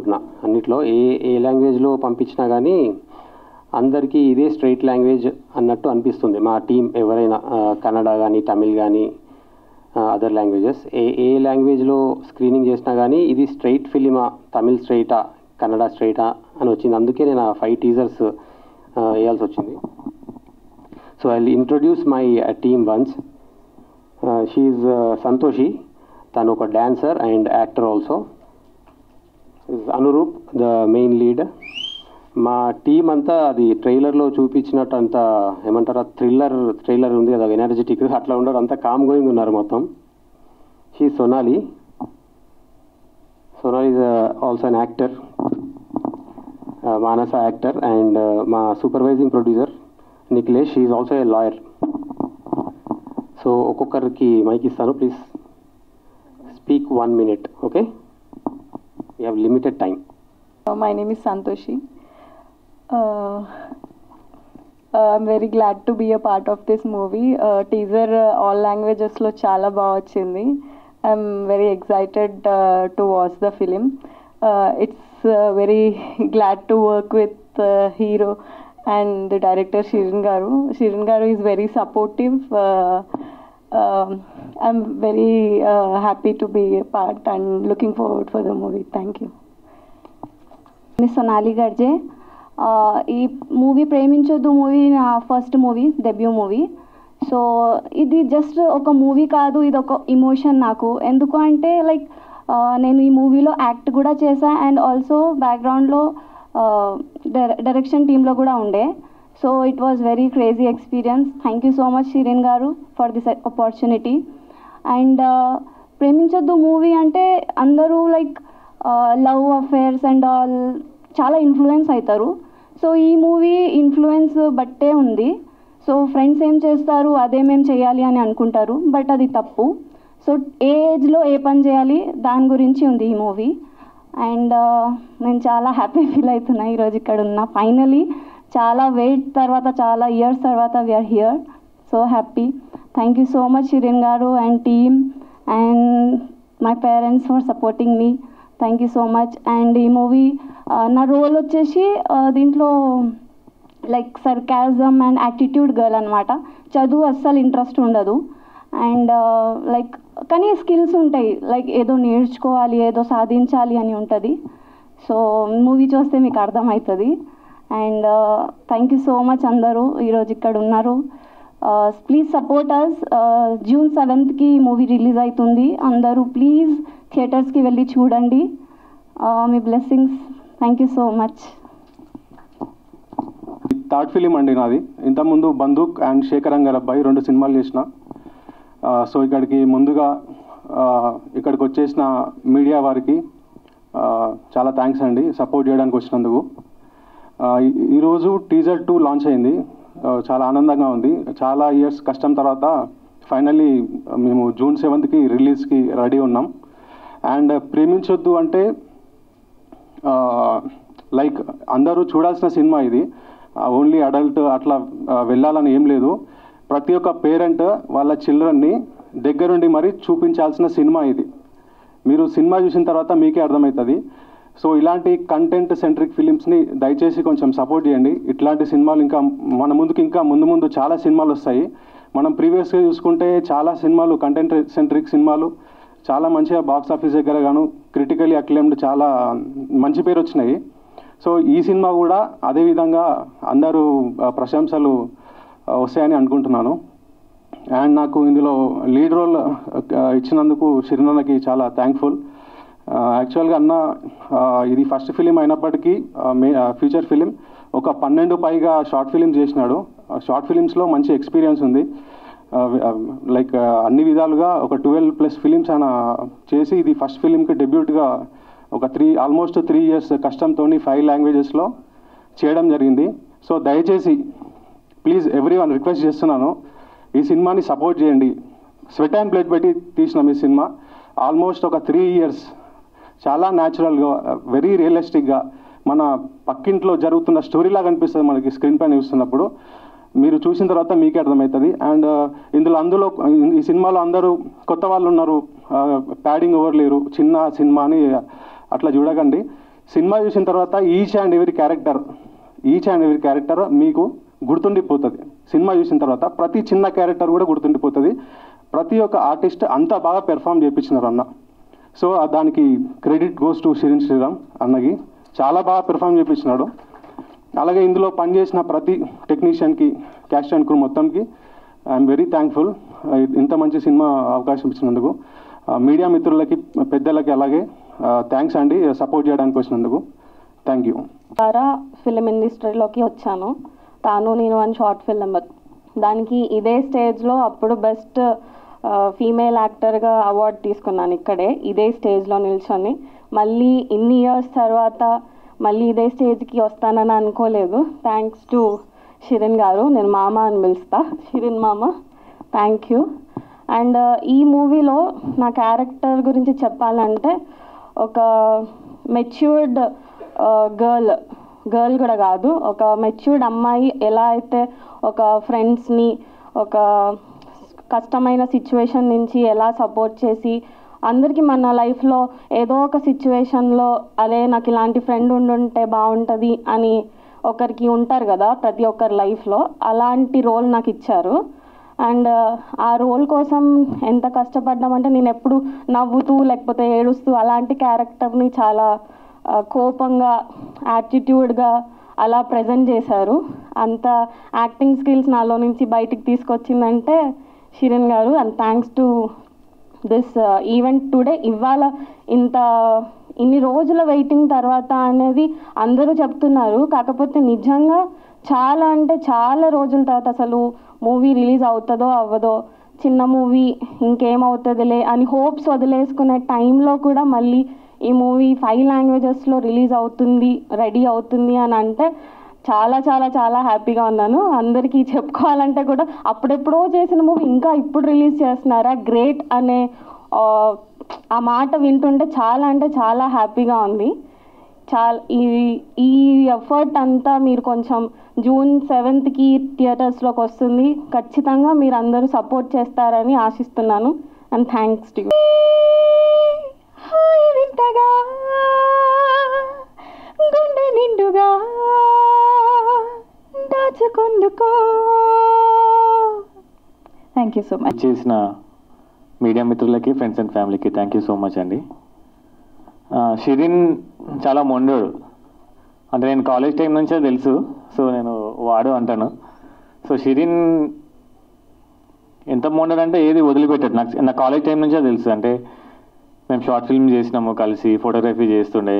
అనుకుంటున్నా. అన్నిట్లో ఏ లాంగ్వేజ్లో పంపించినా కానీ అందరికీ ఇదే స్ట్రైట్ లాంగ్వేజ్ అన్నట్టు అనిపిస్తుంది. మా టీం ఎవరైనా కన్నడ కానీ తమిళ్ కానీ అదర్ లాంగ్వేజెస్ ఏ లాంగ్వేజ్లో స్క్రీనింగ్ చేసినా కానీ ఇది స్ట్రైట్ ఫిలిమా, తమిళ్ స్ట్రైటా, కన్నడ స్ట్రైటా అని వచ్చింది. అందుకే నేను 5 టీజర్స్ వేయాల్సి వచ్చింది. So I will introduce my team once. She is Santoshi, తను ఒక dancer and actor also. Anuroop the main lead. మా టీం అంతా అది ట్రైలర్లో చూపించినట్టు అంత ఏమంటారా ట్రైలర్ ఉంది కదా ఎనర్జెటిక్, అట్లా ఉండరు, అంతా కామ్ గోయింగ్ ఉన్నారు మొత్తం. She Sonali is also an actor, Manasa actor. And మా supervising producer Nikhilesh, she is also a lawyer. So ఒక్కొక్కరికి మైక్ ఇస్తాను, please speak 1 minute, okay? You have limited time. My name is Santoshi. I'm very glad to be a part of this movie. Teaser all languages lo chala baga vachindi. I'm very excited to watch the film. It's very glad to work with hero and the director Shirin Garu. Shirin Garu is very supportive. I'm very happy to be a part and looking forward for the movie. Thank you. Miss Sonali Garje. ఈ movie ప్రేమించొద్దు movie నా first movie, debut movie. So ఇది just ఒక movie కాదు, ఇది ఒక emotion నాకు. ఎందుకు అంటే లైక్ నేను ఈ మూవీలో యాక్ట్ కూడా చేశా అండ్ ఆల్సో బ్యాక్గ్రౌండ్లో డైరెక్షన్ టీంలో కూడా ఉండే. So it was very crazy experience. Thank you so much Shirin garu for this opportunity. And ప్రేమించొద్దు మూవీ అంటే అందరూ like love affairs and all చాలా ఇన్ఫ్లుయెన్స్ అవుతారు. సో ఈ మూవీ ఇన్ఫ్లుయెన్స్ బట్టే ఉంది. సో ఫ్రెండ్స్ ఏం చేస్తారు అదే మేము చేయాలి అని అనుకుంటారు, బట్ అది తప్పు. సో ఏ ఏజ్లో ఏ పని చేయాలి దాని గురించి ఉంది ఈ మూవీ. అండ్ నేను చాలా హ్యాపీ ఫీల్ అవుతున్నా ఈరోజు ఇక్కడ ఉన్నా. ఫైనలీ చాలా వెయిట్ తర్వాత, చాలా ఇయర్స్ తర్వాత we are here. So happy. Thank you so much Shirin garu and team and my parents for supporting me. Thank you so much. And ఈ మూవీ నా రోల్ వచ్చేసి దీంట్లో like sarcasm and attitude girl అనమాట. చదువు అస్సలు ఇంట్రెస్ట్ ఉండదు అండ్ లైక్ కానీ skills ఉంటాయి, లైక్ ఏదో నేర్చుకోవాలి, ఏదో సాధించాలి అని ఉంటుంది. సో మూవీ చూస్తే మీకు అర్థమవుతుంది. And thank you so much అందరూ ఈరోజు ఇక్కడ ఉన్నారు. Please support us. June 7th movie release అవుతుంది. అందరూ ప్లీజ్ థియేటర్స్కి వెళ్ళి చూడండి. మీ blessings. Thank you so much. Third film అండి నాది. ఇంతకుముందు బందూక్ అండ్ శేఖరంగర్ అబ్బాయి 2 సినిమాలు చేసిన. సో ఇక్కడికి ముందుగా ఇక్కడికి వచ్చేసిన మీడియా వారికి చాలా థ్యాంక్స్ అండి సపోర్ట్ చేయడానికి వచ్చినందుకు. ఈరోజు టీజర్ 2 లాంచ్ అయింది. చాలా ఆనందంగా ఉంది. చాలా ఇయర్స్ కష్టం తర్వాత ఫైనల్లీ మేము June 7th రిలీజ్కి రెడీ ఉన్నాం. అండ్ ప్రేమించొద్దు అంటే లైక్ అందరూ చూడాల్సిన సినిమా ఇది. ఓన్లీ అడల్ట్ అట్లా వెళ్ళాలని ఏం లేదు. ప్రతి ఒక్క పేరెంట్ వాళ్ళ చిల్డ్రన్ని దగ్గరుండి మరీ చూపించాల్సిన సినిమా ఇది. మీరు సినిమా చూసిన తర్వాత మీకే అర్థమవుతుంది. సో ఇలాంటి కంటెంట్ సెంట్రిక్ ఫిలిమ్స్ని దయచేసి కొంచెం సపోర్ట్ చేయండి. ఇట్లాంటి సినిమాలు ఇంకా మన ముందుకు ఇంకా ముందు చాలా సినిమాలు వస్తాయి. మనం ప్రీవియస్గా చూసుకుంటే చాలా సినిమాలు కంటెంట్ సెంట్రిక్ సినిమాలు చాలా మంచిగా బాక్స్ ఆఫీస్ దగ్గర గాను క్రిటికలీ అక్లెయిమ్డ్ చాలా మంచి పేరు వచ్చినాయి. సో ఈ సినిమా కూడా అదేవిధంగా అందరూ ప్రశంసలు వస్తాయని అనుకుంటున్నాను. అండ్ నాకు ఇందులో లీడ్ రోల్ ఇచ్చినందుకు షిరినన్నకి చాలా థ్యాంక్ఫుల్. యాక్చువల్గా అన్న ఇది ఫస్ట్ ఫిలిం అయినప్పటికీ ఫీచర్ ఫిలిం ఒక 12 పైగా షార్ట్ ఫిలిం చేసినాడు. షార్ట్ ఫిలిమ్స్లో మంచి ఎక్స్పీరియన్స్ ఉంది. లైక్ అన్ని విధాలుగా ఒక 12+ ఫిలిమ్స్ ఆయన చేసి ఇది ఫస్ట్ ఫిలింకి డెబ్యూట్గా ఒక ఆల్మోస్ట్ 3 years కష్టంతో 5 లాంగ్వేజెస్లో చేయడం జరిగింది. సో దయచేసి ప్లీజ్ ఎవ్రీవన్ రిక్వెస్ట్ చేస్తున్నాను, ఈ సినిమాని సపోర్ట్ చేయండి. స్వెట్ అండ్ బ్లడ్ పెట్టి తీసినాం ఈ సినిమా. ఆల్మోస్ట్ ఒక 3 years చాలా న్యాచురల్గా వెరీ రియలిస్టిక్గా మన పక్కింట్లో జరుగుతున్న స్టోరీలాగా అనిపిస్తుంది మనకి స్క్రీన్ పైన చూస్తున్నప్పుడు. మీరు చూసిన తర్వాత మీకే అర్థమవుతుంది. అండ్ అందులో ఈ సినిమాలో అందరూ కొత్త వాళ్ళు ఉన్నారు, ప్యాడింగ్ ఎవరు లేరు, చిన్న సినిమా అని అట్లా చూడకండి. సినిమా చూసిన తర్వాత ఈచ్ అండ్ ఎవరీ క్యారెక్టర్ మీకు గుర్తుండిపోతుంది. సినిమా చూసిన తర్వాత ప్రతి చిన్న క్యారెక్టర్ కూడా గుర్తుండిపోతుంది. ప్రతి ఒక్క ఆర్టిస్ట్ అంతా బాగా పెర్ఫామ్ చేయించినారు అన్న. సో దానికి credit goes to Shireen Sriram అన్నకి. చాలా బాగా పెర్ఫామ్ చేయించినాడు. అలాగే ఇందులో పనిచేసిన ప్రతి టెక్నీషియన్కి, క్యాస్ట్ అండ్ క్రూ మొత్తంకి ఐఎమ్ వెరీ థ్యాంక్ఫుల్. ఇంత మంచి సినిమా అవకాశం ఇచ్చినందుకు. మీడియా మిత్రులకి, పెద్దలకి అలాగే థ్యాంక్స్ అండి, సపోర్ట్ చేయడానికి వచ్చినందుకు. Thank you. ద్వారా ఫిలిం ఇండస్ట్రీలోకి వచ్చాను. తాను నేను అని షార్ట్ ఫిల్మ్, దానికి ఇదే స్టేజ్లో అప్పుడు బెస్ట్ ఫీమేల్ యాక్టర్గా అవార్డు తీసుకున్నాను. ఇదే స్టేజ్లో నిల్చొని మళ్ళీ ఇన్ని ఇయర్స్ తర్వాత మళ్ళీ ఇదే స్టేజ్కి వస్తానని అనుకోలేదు. థ్యాంక్స్ టు శిరీన్ గారు. నేను మామ అని పిలుస్తా, శిరీన్ మామ. Thank you. అండ్ ఈ మూవీలో నా క్యారెక్టర్ గురించి చెప్పాలంటే ఒక మెచ్యూర్డ్ గర్ల్ కూడా కాదు, ఒక మెచ్యూర్డ్ అమ్మాయి ఎలా అయితే ఒక ఫ్రెండ్స్ని ఒక కష్టమైన సిచ్యువేషన్ నుంచి ఎలా సపోర్ట్ చేసి అందరికీ మన లైఫ్లో ఏదో ఒక సిచ్యువేషన్లో అదే నాకు ఇలాంటి ఫ్రెండ్ ఉండుంటే బాగుంటుంది అని ఒకరికి ఉంటారు కదా ప్రతి ఒక్కరి లైఫ్లో, అలాంటి రోల్ నాకు ఇచ్చారు. అండ్ ఆ రోల్ కోసం ఎంత కష్టపడ్డామంటే నేను ఎప్పుడు నవ్వుతూ లేకపోతే ఏడుస్తూ అలాంటి క్యారెక్టర్ని చాలా కోపంగా, యాటిట్యూడ్గా అలా ప్రజెంట్ చేశారు. అంత యాక్టింగ్ స్కిల్స్ నాలో నుంచి బయటికి తీసుకొచ్చిందంటే శిరీన్ గారు. And thanks to this event today. ఇవాళ ఇన్ని రోజుల వెయిటింగ్ తర్వాత అనేది అందరూ చెప్తున్నారు, కాకపోతే నిజంగా చాలా అంటే చాలా రోజుల తర్వాత అసలు మూవీ రిలీజ్ అవుతుందో అవ్వదో, చిన్న మూవీ ఇంకేమవుతుందిలే అని హోప్స్ వదిలేసుకునే టైంలో కూడా మళ్ళీ ఈ మూవీ 5 లాంగ్వేజెస్లో రిలీజ్ అవుతుంది, రెడీ అవుతుంది అని అంటే చాలా చాలా చాలా హ్యాపీగా ఉన్నాను. అందరికీ చెప్పుకోవాలంటే కూడా అప్పుడెప్పుడో చేసిన మూవీ ఇంకా ఇప్పుడు రిలీజ్ చేస్తున్నారా, గ్రేట్ అనే ఆ మాట వింటుంటే చాలా అంటే చాలా హ్యాపీగా ఉంది. ఈ ఎఫర్ట్ అంతా మీరు కొంచెం June 7th థియేటర్స్లోకి వస్తుంది. ఖచ్చితంగా మీరు అందరూ సపోర్ట్ చేస్తారని ఆశిస్తున్నాను. And thanks to you. వింతగా గుండె నిండుగా దాచుకుందుకో. Thank you so much. చేసిన మీడియా మిత్రులకి, ఫ్రెండ్స్ అండ్ ఫ్యామిలీకి థ్యాంక్ యూ సో మచ్ అండి. శిరీన్ చాలా మొండోడు, అంటే నేను కాలేజ్ టైం నుంచే తెలుసు, సో నేను వాడు అంటాను. సో శిరీన్ ఎంత మొండోడు అంటే ఏది వదిలిపెట్టాడు. నా కాలేజ్ టైం నుంచే తెలుసు. అంటే మేము షార్ట్ ఫిల్మ్ చేసినాము కలిసి, ఫోటోగ్రఫీ చేస్తుండే.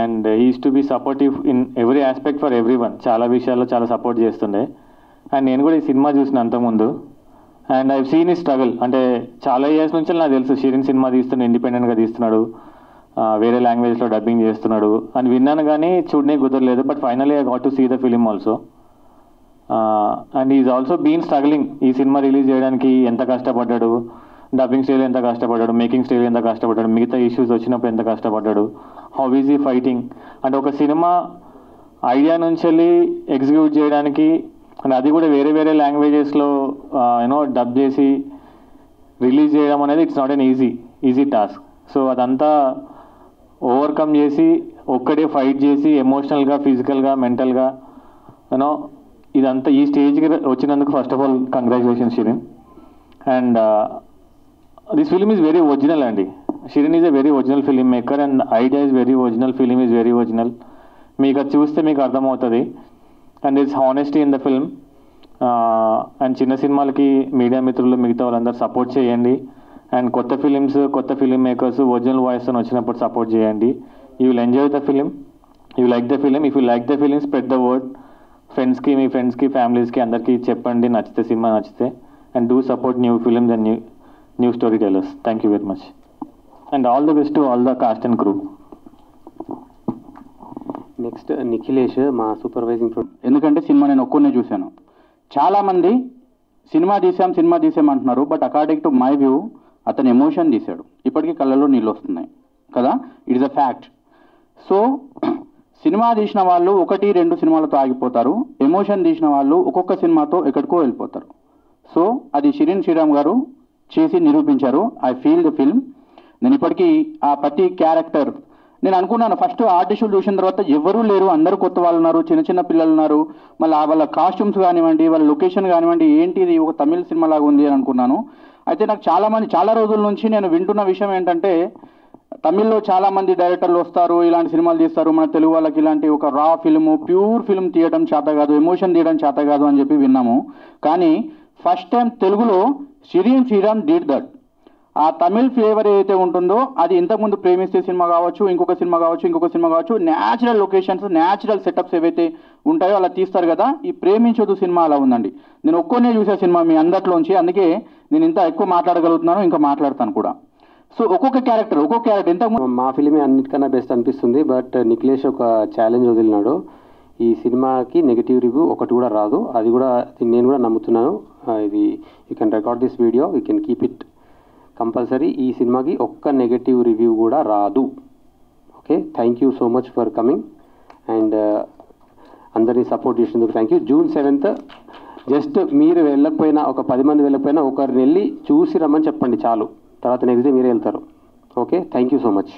And is to be supportive in every aspect for everyone. చాలా విషయాల్లో చాలా సపోర్ట్ చేస్తుండే. అండ్ నేను కూడా ఈ సినిమా చూసిన అంతకుముందు. అండ్ ఐ సీన్ ఈ స్ట్రగుల్. అంటే చాలా ఇయర్స్ నుంచి నాకు తెలుసు శిరీన్ సినిమా తీస్తున్నాడు, ఇండిపెండెంట్గా తీస్తున్నాడు, వేరే లాంగ్వేజ్లో డబ్బింగ్ చేస్తున్నాడు అని విన్నాను, కానీ చూడనే కుదరలేదు. But finally I got to see the film also. And is also been struggling. ఈ సినిమా రిలీజ్ చేయడానికి ఎంత కష్టపడ్డాడు, డబ్బింగ్ స్టైల్ ఎంత కష్టపడ్డాడు, మేకింగ్ స్టైల్ ఎంత కష్టపడ్డాడు, మిగతా ఇష్యూస్ వచ్చినప్పుడు ఎంత కష్టపడ్డాడు, హౌ ఈజ్ ఈ ఫైటింగ్. అంటే ఒక సినిమా ఐడియా నుంచి వెళ్ళి ఎగ్జిక్యూట్ చేయడానికి, అండ్ అది కూడా వేరే వేరే లాంగ్వేజెస్లో డబ్ చేసి రిలీజ్ చేయడం అనేది it's not an easy task. So అదంతా ఓవర్కమ్ చేసి ఒక్కడే ఫైట్ చేసి ఎమోషనల్గా, ఫిజికల్గా, మెంటల్గా ఇదంతా ఈ స్టేజ్కి వచ్చినందుకు first of all congratulations Shireen. And this film is very original అండి. Shireen is a very original film maker and idea is very original, film is very original. మీకు అది చూస్తే మీకు అర్థమవుతుంది. And it's honesty in the film. And చిన్న సినిమాలకి media మిత్రులు, మిగతా వాళ్ళందరూ సపోర్ట్ చేయండి. అండ్ కొత్త ఫిలిమ్స్, కొత్త ఫిలిం మేకర్స్ ఒరిజినల్ వాయిస్తో వచ్చినప్పుడు సపోర్ట్ చేయండి. You will enjoy the film, you like the film. If you like the film, spread the word. ఫ్రెండ్స్కి, మీ ఫ్రెండ్స్కి, ఫ్యామిలీస్కి అందరికీ చెప్పండి నచ్చితే, సినిమా నచ్చితే. And do support new films and new story tellers. Thank you very much. And all the best to all the cost and crew. Next Nikhilesh, మా supervising. ఎందుకంటే cinema నేను ఒక్కనే చూశాను. చాలామంది సినిమా తీసాం అంటున్నారు. But according to my view అతను emotion తీశాడు. ఇప్పటికీ కళ్ళలో నీళ్ళు వస్తున్నాయి కదా, it is a fact. So cinema తీసిన వాళ్ళు 1-2 సినిమాలతో ఆగిపోతారు. ఎమోషన్ తీసిన వాళ్ళు ఒక్కొక్క సినిమాతో ఎక్కడికో వెళ్ళిపోతారు. సో అది శిరీన్ శ్రీరామ్ గారు చేసి నిరూపించారు. I feel the film. నేను ఇప్పటికీ ఆ ప్రతి క్యారెక్టర్ నేను అనుకున్నాను ఫస్ట్ ఆర్టిస్టులు చూసిన తర్వాత ఎవరూ లేరు, అందరూ కొత్త వాళ్ళు ఉన్నారు, చిన్న చిన్న పిల్లలు ఉన్నారు, మళ్ళీ వాళ్ళ కాస్ట్యూమ్స్ కానివ్వండి, వాళ్ళ లొకేషన్ కానివ్వండి, ఏంటి ఇది ఒక తమిళ సినిమా లాగా ఉంది అని అనుకున్నాను. అయితే నాకు చాలా రోజుల నుంచి నేను వింటున్న విషయం ఏంటంటే, తమిళ్లో చాలామంది డైరెక్టర్లు వస్తారు, ఇలాంటి సినిమాలు తీస్తారు, మన తెలుగు వాళ్ళకి ఇలాంటి ఒక రా ఫిల్ము, ప్యూర్ ఫిల్మ్ తీయడం చేత కాదు, ఎమోషన్ తీయడం చేత కాదు అని చెప్పి విన్నాము. కానీ ఫస్ట్ టైం తెలుగులో షిరీన్ శ్రీరామ్ డిడ్ దట్. ఆ తమిళ్ ఫ్లేవర్ ఏదైతే ఉంటుందో అది ఇంతకుముందు ప్రేమిస్తే సినిమా కావచ్చు, ఇంకొక సినిమా కావచ్చు, న్యాచురల్ లొకేషన్స్, న్యాచురల్ సెటప్స్ ఏవైతే ఉంటాయో అలా తీస్తారు కదా. ఈ ప్రేమించొద్దు సినిమా అలా ఉందండి. నేను ఒక్కనే చూసే సినిమా మీ అందట్లోంచి, అందుకే నేను ఇంత ఎక్కువ మాట్లాడగలుగుతున్నాను, ఇంకా మాట్లాడతాను కూడా. సో ఒక్కొక్క క్యారెక్టర్ ఇంత మా ఫిలిమే అన్నిటికన్నా బెస్ట్ అనిపిస్తుంది. బట్ నిఖిలేష్ ఒక ఛాలెంజ్ వదిలినాడు, ఈ సినిమాకి నెగిటివ్ రివ్యూ ఒకటి కూడా రాదు. అది కూడా నేను కూడా నమ్ముతున్నాను. ఇది you can record this video, you can keep it compulsory. ఈ సినిమాకి ఒక్క నెగటివ్ రివ్యూ కూడా రాదు. Okay, thank you so much for coming and అందరినీ సపోర్ట్ చేసినందుకు thank you. June 7th just మీరు వెళ్ళకపోయినా, ఒక 10 మంది వెళ్ళకపోయినా ఒకరిని వెళ్ళి చూసి రమ్మని చెప్పండి చాలు. తర్వాత నెక్స్ట్ డే మీరే వెళ్తారు. Okay, thank you so much.